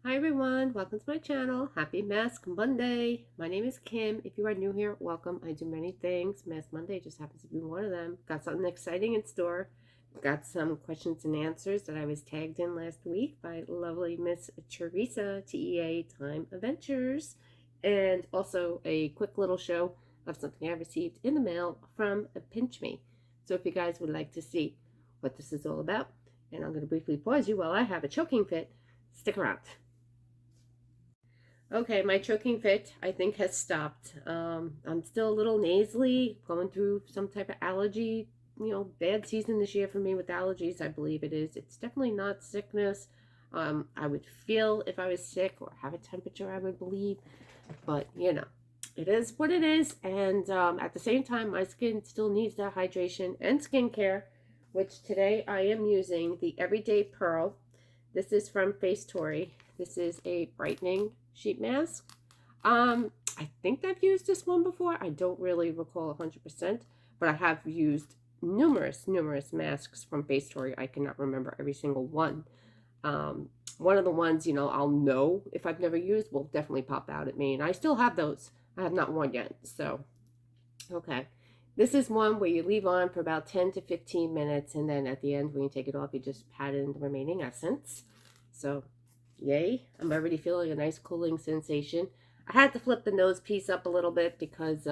Hi everyone, welcome to my channel. Happy Mask Monday. My name is Kim. If you are new here, welcome. I do many things. Mask Monday just happens to be one of them. Got something exciting in store. Got some questions and answers that I was tagged in last week by lovely Miss Teresa, TEA Time Adventures. And also a quick little show of something I received in the mail from Pinch Me. So if you guys would like to see what this is all about, and I'm going to briefly pause you while I have a choking fit, stick around. Okay, my choking fit, I think, has stopped. I'm still a little nasally, going through some type of allergy, bad season this year for me with allergies, I believe it is. It's definitely not sickness. I would feel if I was sick or have a temperature, I would believe. But, it is what it is. And at the same time, my skin still needs that hydration and skincare, which today I am using the Everyday Pearl. This is from Face Tory. This is a brightening sheet mask. I think I've used this one before. I don't really recall 100%, but I have used numerous masks from Face Tory. I cannot remember every single one. One of the ones, I'll know if I've never used will definitely pop out at me, and I still have those. I have not worn yet, so okay. This is one where you leave on for about 10 to 15 minutes, and then at the end, when you take it off, you just pat in the remaining essence. So, yay. I'm already feeling a nice cooling sensation. I had to flip the nose piece up a little bit because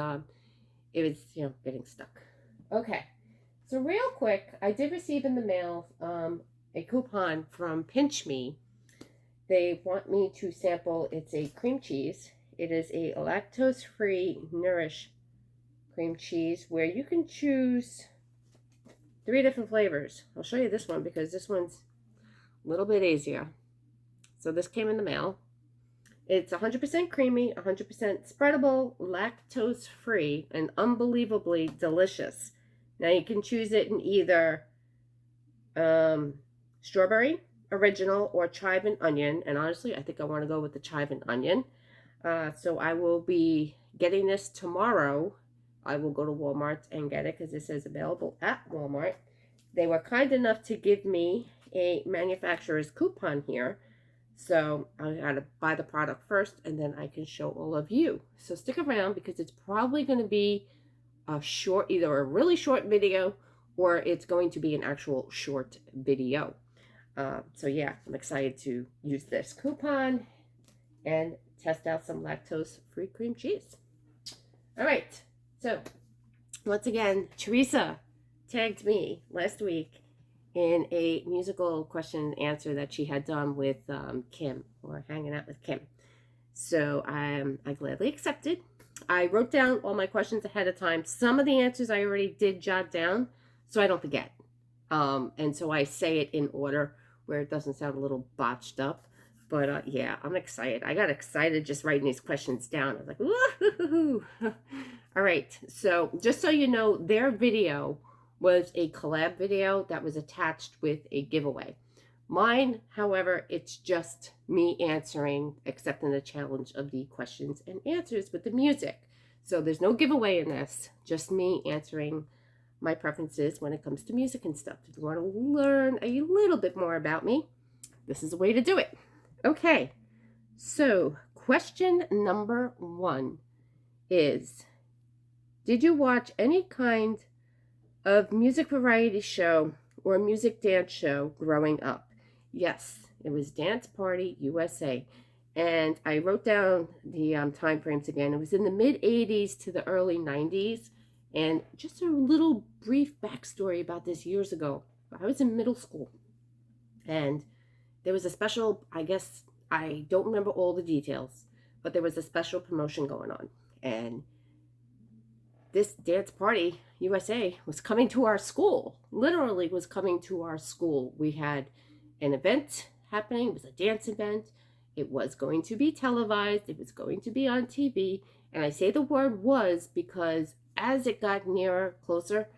it was, getting stuck. Okay. So real quick, I did receive in the mail a coupon from Pinch Me. They want me to sample, it's a cream cheese. It is a lactose-free Nourish cream cheese where you can choose 3 different flavors. I'll show you this one because this one's a little bit easier. So this came in the mail. It's 100% creamy, 100% spreadable, lactose-free, and unbelievably delicious. Now you can choose it in either strawberry, original, or chive and onion. And honestly, I think I want to go with the chive and onion. So I will be getting this tomorrow. I will go to Walmart and get it because it says available at Walmart. They were kind enough to give me a manufacturer's coupon here. So I got to buy the product first and then I can show all of you. So stick around because it's probably going to be a short, either a really short video or it's going to be an actual short video. So yeah, I'm excited to use this coupon and test out some lactose-free cream cheese. All right, so once again, Teresa tagged me last week in a musical question and answer that she had done with Kim, or hanging out with Kim. So I gladly accepted. I wrote down all my questions ahead of time. Some of the answers I already did jot down, so I don't forget. And so I say it in order where it doesn't sound a little botched up. But yeah, I'm excited. I got excited just writing these questions down. I was like, woohoo! All right, so just so you know, their video was a collab video that was attached with a giveaway. Mine, however, it's just me answering, accepting the challenge of the questions and answers with the music. So there's no giveaway in this, just me answering my preferences when it comes to music and stuff. If you want to learn a little bit more about me, this is a way to do it. Okay, so question number 1 is, did you watch any kind of music variety show or music dance show growing up? Yes, it was Dance Party USA. And I wrote down the time frames again. It was in the mid-'80s to the early '90s. And just a little brief backstory about this years ago. I was in middle school. And there was a special, I guess, I don't remember all the details, but there was a special promotion going on. And this Dance Party USA was coming to our school, literally was coming to our school. We had an event happening. It was a dance event. It was going to be televised. It was going to be on TV. And I say the word was because as it got nearer, closer,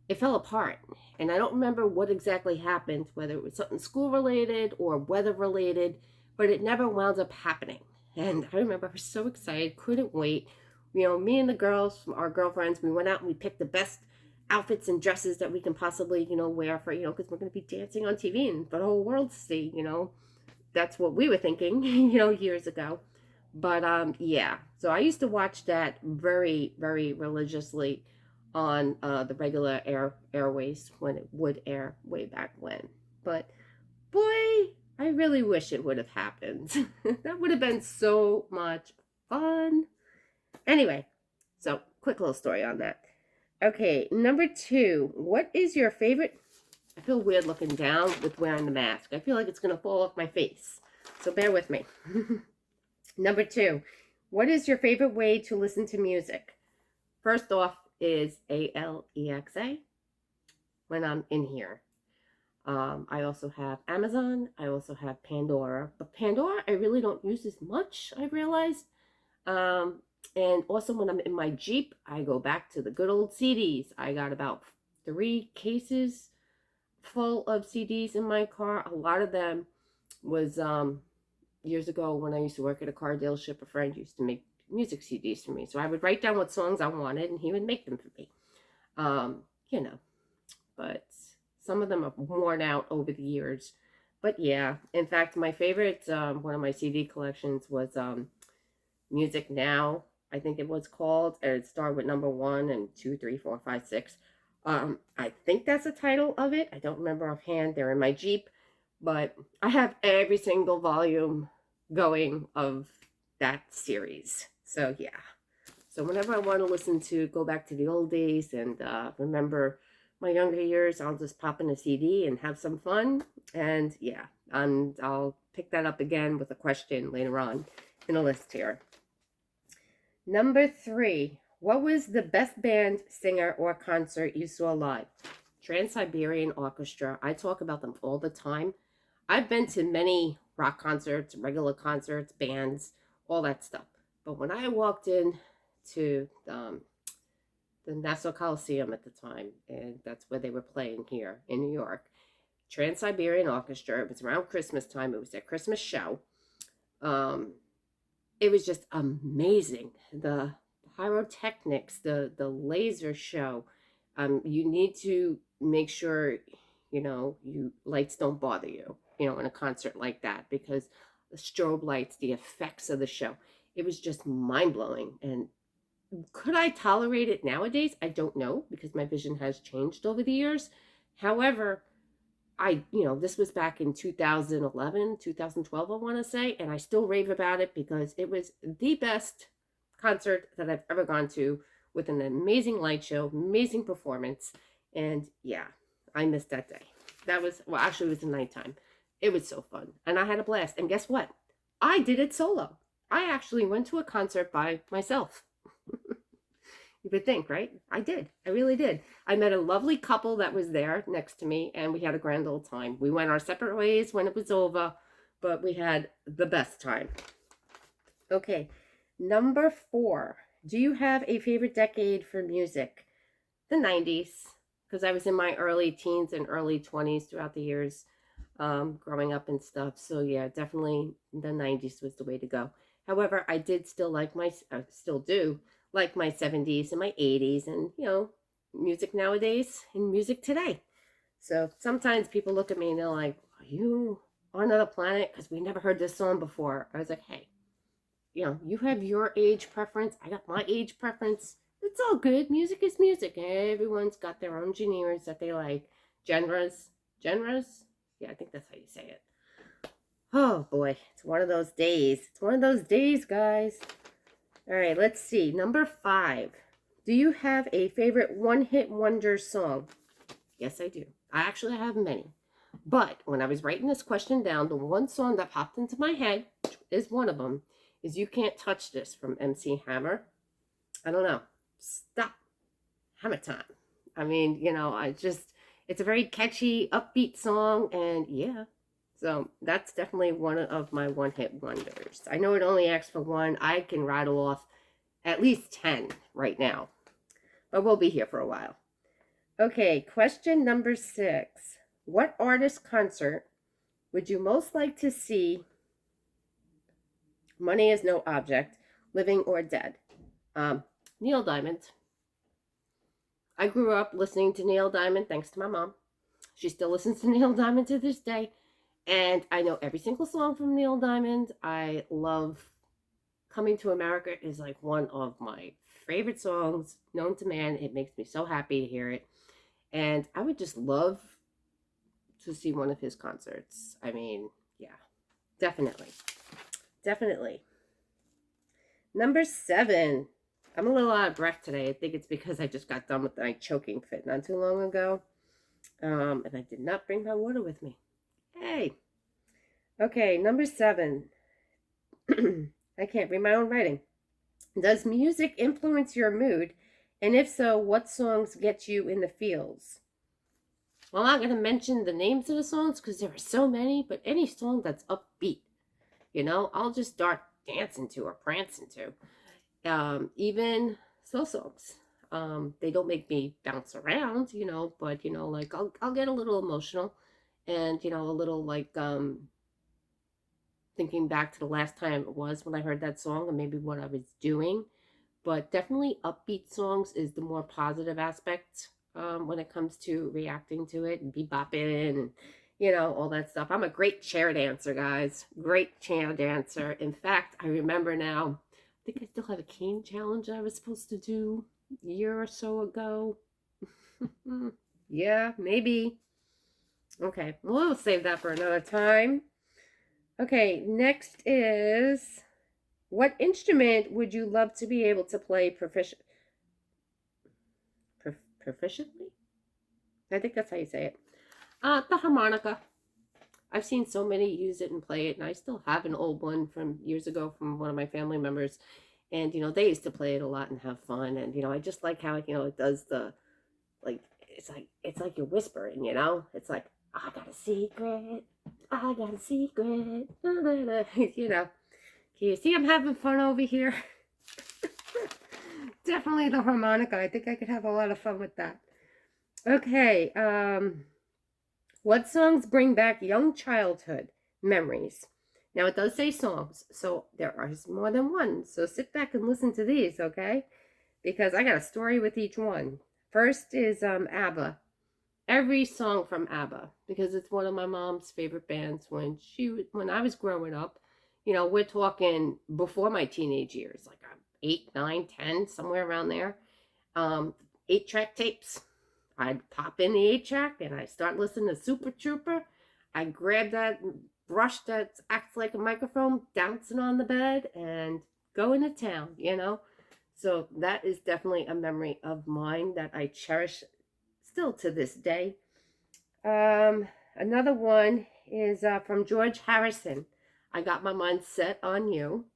it fell apart. And I don't remember what exactly happened, whether it was something school related or weather related, but it never wound up happening. And I remember I was so excited, couldn't wait. Me and the girls, our girlfriends, we went out and we picked the best outfits and dresses that we can possibly, wear for, because we're going to be dancing on TV and for the whole world to see, that's what we were thinking, years ago. But yeah. So I used to watch that very, very religiously on the regular airways when it would air way back when. But boy, I really wish it would have happened. That would have been so much fun. Anyway, so quick little story on that. Okay, number two. What is your favorite? I feel weird looking down with wearing the mask. I feel like it's going to fall off my face. So bear with me. Number two. What is your favorite way to listen to music? First off is Alexa when I'm in here. I also have Amazon. I also have Pandora. But Pandora, I really don't use as much, I realized. Um, and also when I'm in my Jeep, I go back to the good old CDs. I got about 3 cases full of CDs in my car. A lot of them was years ago when I used to work at a car dealership. A friend used to make music CDs for me. So I would write down what songs I wanted and he would make them for me. Um, you know, but some of them have worn out over the years. But yeah, in fact, my favorite, one of my CD collections was Music Now, I think it was called. And it started with number one and two, three, four, five, six. I think that's the title of it. I don't remember offhand. They're in my Jeep, but I have every single volume going of that series. So yeah. So whenever I want to listen to, go back to the old days and remember my younger years, I'll just pop in a CD and have some fun. And yeah, and I'll pick that up again with a question later on in a list here. Number three, what was the best band, singer, or concert you saw live? Trans-Siberian Orchestra. I talk about them all the time. I've been to many rock concerts, regular concerts, bands, all that stuff. But when I walked in to the Nassau Coliseum at the time, and that's where they were playing here in New York, Trans-Siberian Orchestra, it was around Christmas time. It was their Christmas show. It was just amazing. The pyrotechnics, the laser show. You need to make sure, you lights don't bother you, in a concert like that, because the strobe lights, the effects of the show, it was just mind blowing. And could I tolerate it nowadays? I don't know, because my vision has changed over the years. However, this was back in 2011, 2012, I want to say, and I still rave about it because it was the best concert that I've ever gone to, with an amazing light show, amazing performance. And yeah, I missed that day. That was, well, actually, it was the nighttime. It was so fun. And I had a blast. And guess what? I did it solo. I actually went to a concert by myself. You would think, right? I did. I really did. I met a lovely couple that was there next to me, and we had a grand old time. We went our separate ways when it was over, but we had the best time. Okay, number four. Do you have a favorite decade for music? The 90s, because I was in my early teens and early 20s throughout the years, growing up and stuff. So yeah, definitely the 90s was the way to go. However, I did still still do like my 70s and my 80s and, music nowadays and music today. So sometimes people look at me and they're like, are you on another planet? Because we never heard this song before. I was like, hey, you have your age preference. I got my age preference. It's all good. Music is music. Everyone's got their own genres that they like. Genres? Yeah, I think that's how you say it. Oh boy, it's one of those days. It's one of those days, guys. All right, let's see. Number five. Do you have a favorite one-hit wonder song? Yes, I do. I actually have many. But when I was writing this question down, the one song that popped into my head, is one of them, is You Can't Touch This from MC Hammer. I don't know. Stop. Hammer time. I mean, it's a very catchy, upbeat song, and yeah. So that's definitely one of my one-hit wonders. I know it only asks for one. I can rattle off at least 10 right now. But we'll be here for a while. Okay, question number 6. What artist concert would you most like to see? Money is no object, living or dead. Neil Diamond. I grew up listening to Neil Diamond thanks to my mom. She still listens to Neil Diamond to this day. And I know every single song from Neil Diamond. I love Coming to America is like one of my favorite songs known to man. It makes me so happy to hear it. And I would just love to see one of his concerts. I mean, yeah, definitely. Definitely. Number 7. I'm a little out of breath today. I think it's because I just got done with my choking fit not too long ago. And I did not bring my water with me. Hey. Okay, number 7. I can't read my own writing. Does music influence your mood? And if so, what songs get you in the feels? Well, I'm not going to mention the names of the songs because there are so many, but any song that's upbeat, I'll just start dancing to or prancing to. Even slow songs. They don't make me bounce around, but like I'll get a little emotional, and a little like thinking back to the last time it was when I heard that song and maybe what I was doing. But definitely upbeat songs is the more positive aspect when it comes to reacting to it and bebopping and all that stuff. I'm a great chair dancer, guys. Great chair dancer. In fact, I remember now, I think I still have a cane challenge I was supposed to do a year or so ago. Yeah, maybe. Okay, well, we'll save that for another time. Okay, next is, what instrument would you love to be able to play proficiently? I think that's how you say it. The harmonica. I've seen so many use it and play it, and I still have an old one from years ago from one of my family members. And, they used to play it a lot and have fun. And, I just like how, it does the, like, it's like you're whispering, It's like, I got a secret. I got a secret. Can you see I'm having fun over here? Definitely the harmonica. I think I could have a lot of fun with that. Okay. What songs bring back young childhood memories? Now, it does say songs, so there are more than one. So sit back and listen to these, okay? Because I got a story with each one. First is ABBA. Every song from ABBA, because it's one of my mom's favorite bands when I was growing up. We're talking before my teenage years, like 8, 9, 10, somewhere around there. 8-track tapes. I'd pop in the 8-track and I start listening to Super Trooper. I grab that brush that acts like a microphone, bouncing on the bed, and go into town, So that is definitely a memory of mine that I cherish still to this day. Another one is from George Harrison. I got my mind set on you.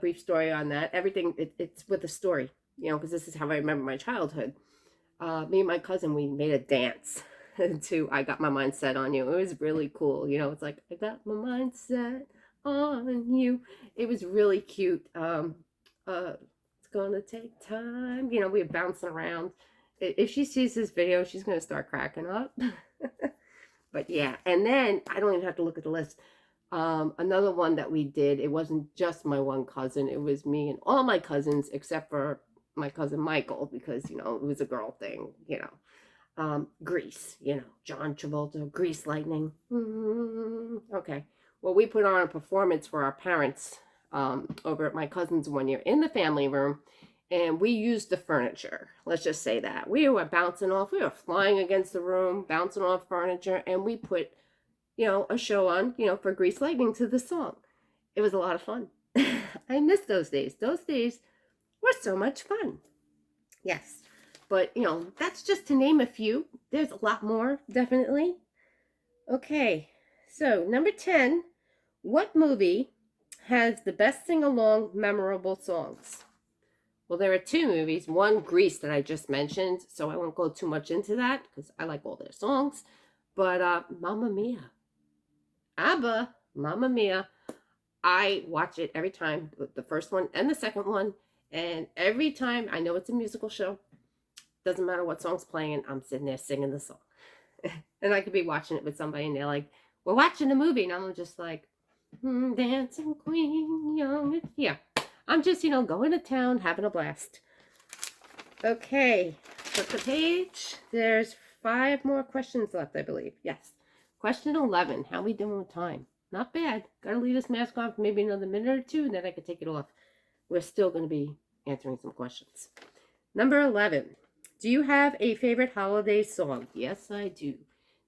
Brief story on that. Everything, it's with a story, because this is how I remember my childhood. Me and my cousin, we made a dance to I Got My Mind Set on You. It was really cool. It's like, I got my mind set on you. It was really cute. It's gonna take time. We were bouncing around. If she sees this video, she's gonna start cracking up. But yeah, and then I don't even have to look at the list. Another one that we did, it wasn't just my one cousin, it was me and all my cousins except for my cousin Michael, because it was a girl thing. Grease, John Travolta, Grease Lightning. Okay, well, we put on a performance for our parents over at my cousin's one year in the family room, and we used the furniture. Let's just say that we were bouncing off, we were flying against the room, bouncing off furniture, and we put a show on, for Grease Lightning to the song. It was a lot of fun. I miss those days. Those days were so much fun. Yes. But, that's just to name a few. There's a lot more, definitely. Okay. So, number 10, what movie has the best sing-along memorable songs? Well, there are 2 movies. One, Grease, that I just mentioned, so I won't go too much into that because I like all their songs. But Mamma Mia. ABBA, Mamma Mia. I watch it every time, the first one and the second one. And every time, I know it's a musical show. Doesn't matter what song's playing, I'm sitting there singing the song. And I could be watching it with somebody and they're like, we're watching a movie. And I'm just like, dancing queen, young. Yeah, I'm just, going to town, having a blast. Okay, flip the page. There's 5 more questions left, I believe. Yes. Question 11. How we doing with time? Not bad. Gotta leave this mask on for maybe another minute or two, and then I can take it off. We're still going to be answering some questions. Number 11. Do you have a favorite holiday song? Yes, I do.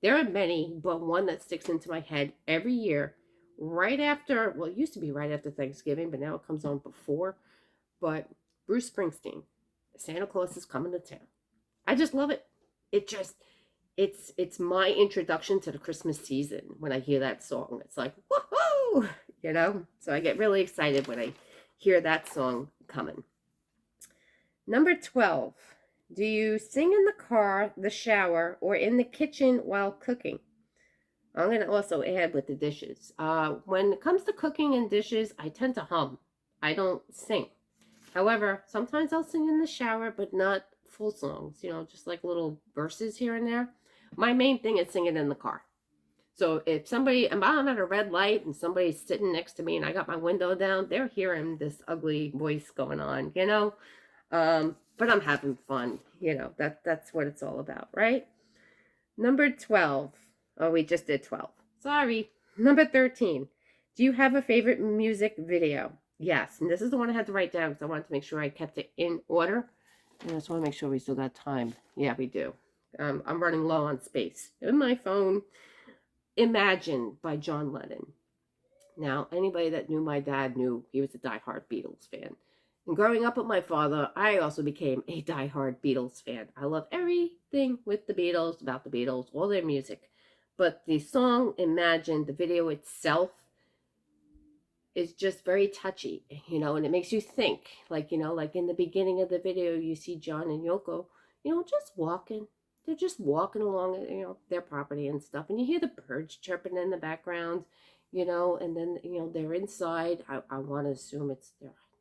There are many, but one that sticks into my head every year, right after, well, it used to be right after Thanksgiving, but now it comes on before. But Bruce Springsteen, Santa Claus is coming to town. I just love it. It just, it's my introduction to the Christmas season when I hear that song. It's like, woohoo! So I get really excited when I hear that song coming. Number 12. Do you sing in the car, the shower, or in the kitchen while cooking? I'm going to also add with the dishes. When it comes to cooking and dishes, I tend to hum. I don't sing. However, sometimes I'll sing in the shower, but not full songs, just like little verses here and there. My main thing is singing in the car. So if I'm at a red light and somebody's sitting next to me and I got my window down, they're hearing this ugly voice going on, but I'm having fun, that's what it's all about, right? Number 12. Oh, we just did 12. Sorry. Number 13. Do you have a favorite music video? Yes, and this is the one I had to write down because I wanted to make sure I kept it in order. And I just want to make sure we still got time. Yeah, we do. I'm running low on space. In my phone, Imagine by John Lennon. Now, anybody that knew my dad knew he was a diehard Beatles fan. And growing up with my father, I also became a diehard Beatles fan. I love everything with the Beatles, about the Beatles, all their music. But the song Imagine, the video itself, is just very touchy, and it makes you think. Like in the beginning of the video, you see John and Yoko, just walking. They're just walking along, their property and stuff. And you hear the birds chirping in the background, and then, they're inside. I want to assume it's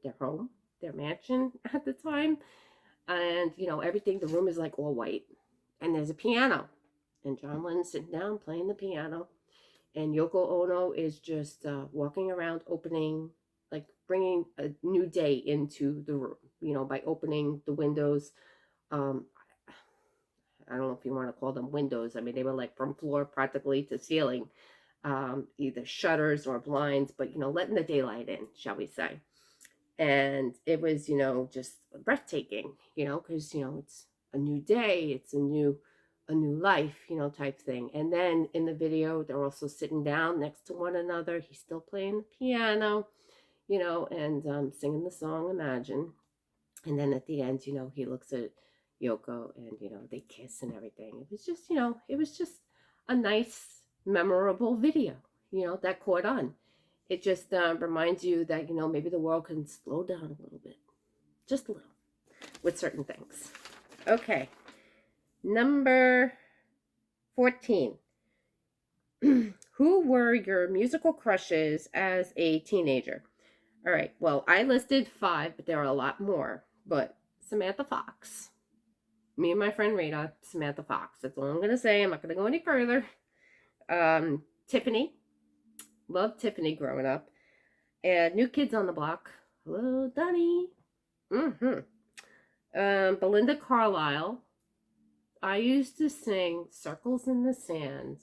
their home, their mansion at the time. And, everything, the room is like all white. And there's a piano. And John Lennon's sitting down playing the piano. And Yoko Ono is just walking around bringing a new day into the room, by opening the windows. I don't know if you want to call them windows. I mean, they were like from floor practically to ceiling, either shutters or blinds, but, letting the daylight in, shall we say. And it was, just breathtaking, because, it's a new day. It's a new life, type thing. And then in the video, they're also sitting down next to one another. He's still playing the piano, and singing the song Imagine. And then at the end, he looks at Yoko and, they kiss and everything. It was just a nice, memorable video, that caught on. It just reminds you that, maybe the world can slow down a little bit, just a little, with certain things. Okay. Number 14. Who were your musical crushes as a teenager? All right. Well, I listed 5, but there are a lot more. But Samantha Fox. Me and my friend Rita, Samantha Fox. That's all I'm going to say. I'm not going to go any further. Tiffany. Loved Tiffany growing up. And New Kids on the Block. Hello, Donnie. Belinda Carlisle. I used to sing Circles in the Sand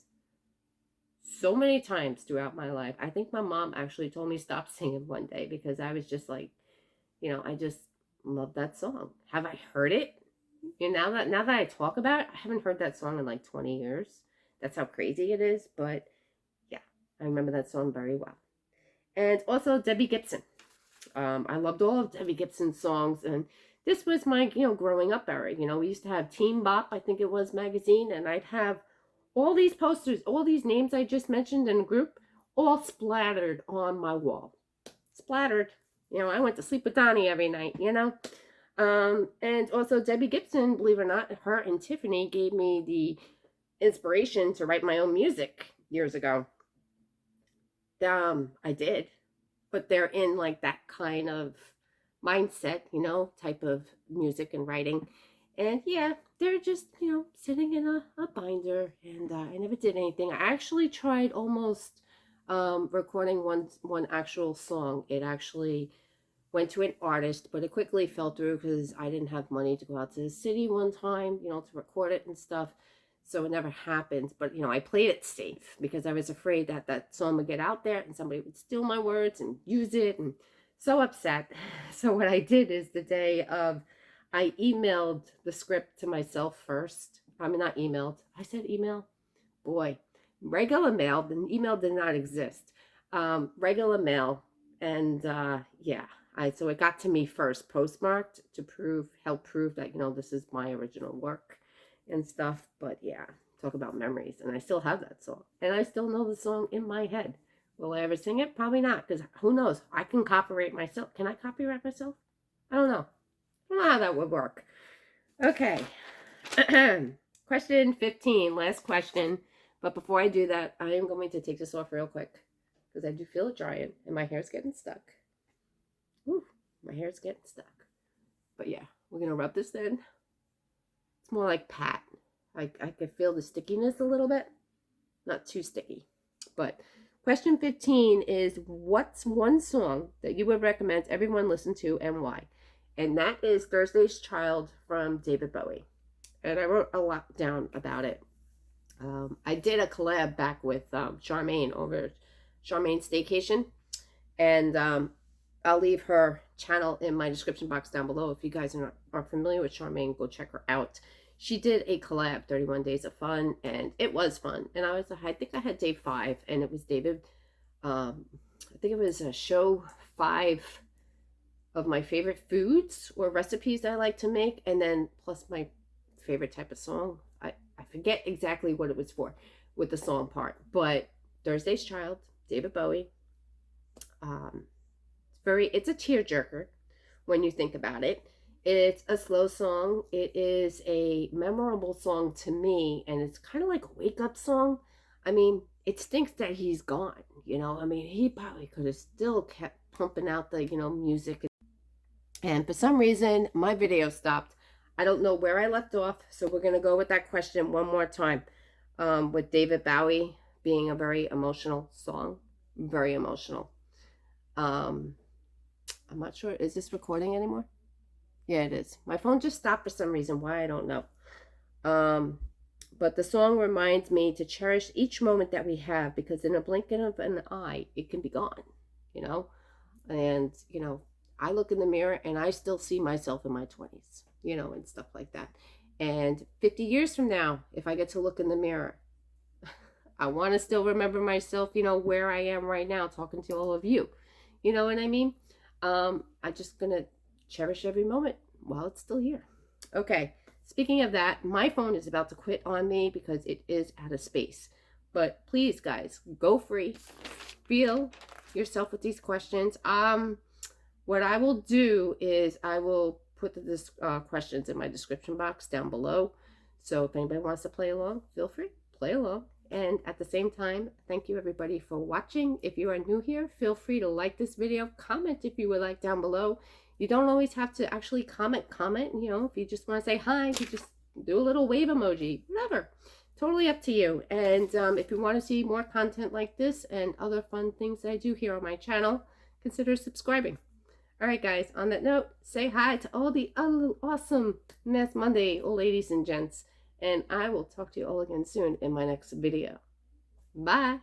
so many times throughout my life. I think my mom actually told me stop singing one day because I was just like, I just love that song. Have I heard it? Now that I talk about it, I haven't heard that song in like 20 years. That's how crazy it is. But yeah, I remember that song very well. And also Debbie Gibson. I loved all of Debbie Gibson's songs, and this was my, growing up era. We used to have Teen Bop, I think it was, magazine, and I'd have all these posters, all these names I just mentioned in a group, all splattered on my wall. Splattered. I went to sleep with Donnie every night, And also Debbie Gibson, believe it or not, her and Tiffany gave me the inspiration to write my own music years ago. I did. But they're in like that kind of mindset, type of music and writing. And yeah, they're just, sitting in a binder, and I never did anything. I actually tried almost recording one actual song. It actually went to an artist, but it quickly fell through because I didn't have money to go out to the city one time, to record it and stuff. so it never happened. But, you know, I played it safe because I was afraid that that song would get out there and somebody would steal my words and use it, and so upset. So what I did is the day of, I emailed the script to myself first. I mean, not emailed. I said email. Boy, regular mail. The email did not exist. Regular mail, and yeah, so it got to me first, postmarked to help prove that, you know, this is my original work and stuff. But yeah, talk about memories, and I still have that song, and I still know the song in my head. Will I ever sing it? Probably not, because who knows? I can copyright myself. Can I copyright myself? I don't know. I don't know how that would work. Okay. Question 15, last question. But before I do that, I am going to take this off real quick because I do feel it drying and my hair's getting stuck. Ooh, my hair's getting stuck. But yeah, we're going to rub this in. It's more like pat. I could feel the stickiness a little bit. Not too sticky. But question 15 is, what's one song that you would recommend everyone listen to and why? And that is Thursday's Child from David Bowie. And I wrote a lot down about it. I did a collab back with Charmaine over Charmaine Staycation. And I'll leave her channel in my description box down below. If you guys are familiar with Charmaine, go check her out. She did a collab, 31 Days of Fun, and it was fun. And I think I had day 5, and it was David. I think it was show 5 of my favorite foods or recipes I like to make, and then plus my favorite type of song. I forget exactly what it was for with the song part, but Thursday's Child, David Bowie. It's a tearjerker when you think about it. It's a slow song. It is a memorable song to me, and it's kind of like a wake-up song. I mean, it stinks that he's gone, you know? I mean, he probably could have still kept pumping out the, you know, music. And for some reason, my video stopped. I don't know where I left off, so we're going to go with that question one more time. With David Bowie being a very emotional song. Very emotional. I'm not sure. Is this recording anymore? Yeah, it is. My phone just stopped for some reason. Why, I don't know. But the song reminds me to cherish each moment that we have, because in a blink of an eye, it can be gone, you know? And, you know, I look in the mirror and I still see myself in my 20s, you know, and stuff like that. And 50 years from now, if I get to look in the mirror, I want to still remember myself, you know, where I am right now, talking to all of you. You know what I mean? I'm just going to cherish every moment while it's still here. Okay. Speaking of that, my phone is about to quit on me because it is out of space. But please, guys, go free. Feel yourself with these questions. What I will do is I will put the questions in my description box down below. So if anybody wants to play along, feel free, play along. And at the same time, thank you everybody for watching. If you are new here, feel free to like this video, comment if you would like down below. You don't always have to actually comment, you know, if you just want to say hi, you just do a little wave emoji, whatever. Totally up to you. And if you want to see more content like this and other fun things that I do here on my channel, consider subscribing. All right, guys, on that note, say hi to all the awesome Math Monday ladies and gents. And I will talk to you all again soon in my next video. Bye.